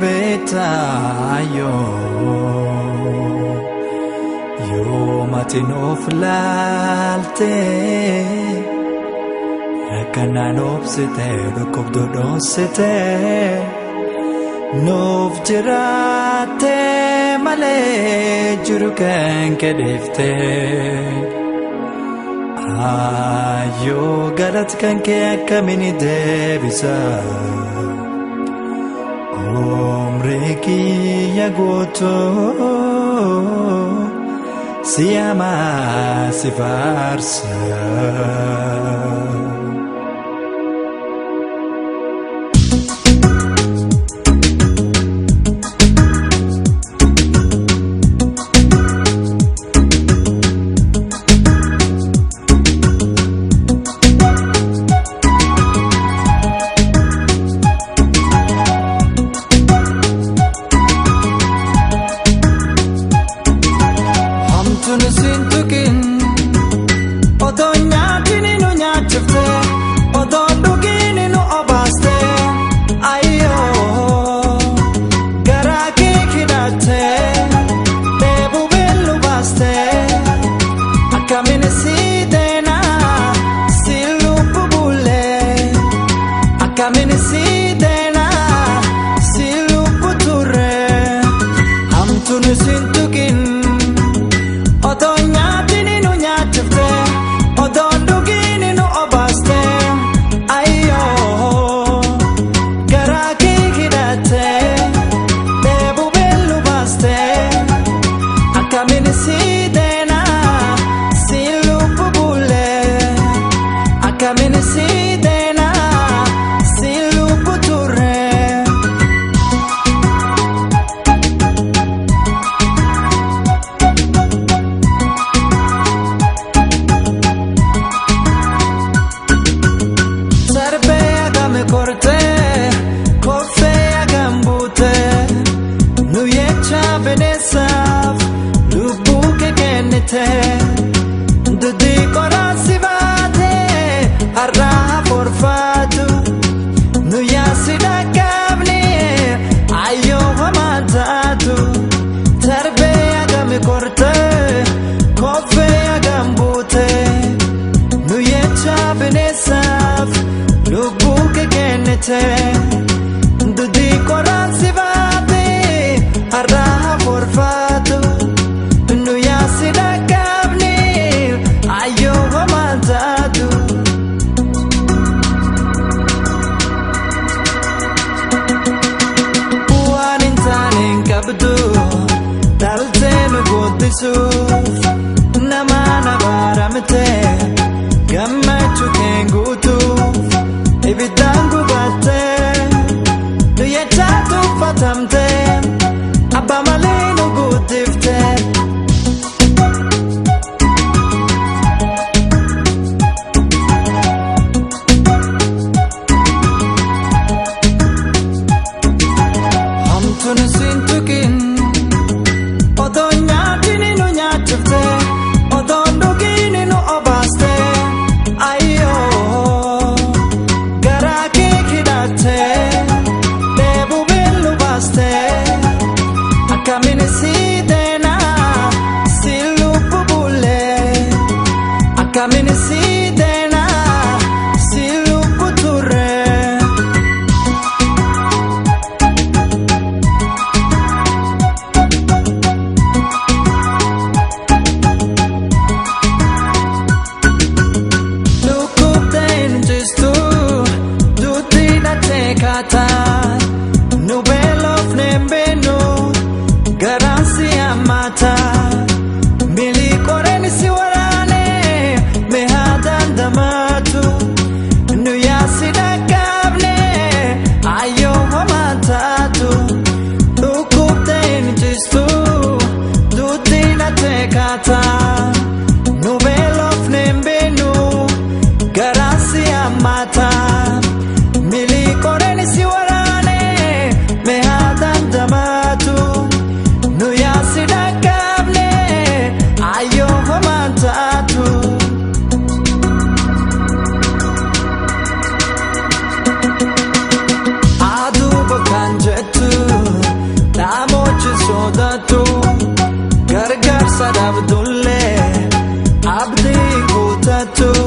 betayo yo matino flalte yakananop sete dokobdo dosete nov jirate male jurukan kedifte ayo galat kanke akamini debisa omreki yagoto siyama sifarsa har'a forfatu nu yasida kabni ayo hamatatu tarbe agam korte kofe agam bute nu yecha benesaf lubuke kenete dudi korasivate har'a forfatu nu yasida kabni ayo hamatatu daltenu godisuf namana baramte gammachu kengutuf ibidangu batte duyetatu fatamte abamalenu gudifte hamtunu sintukin dhabdullee abdii guutatu.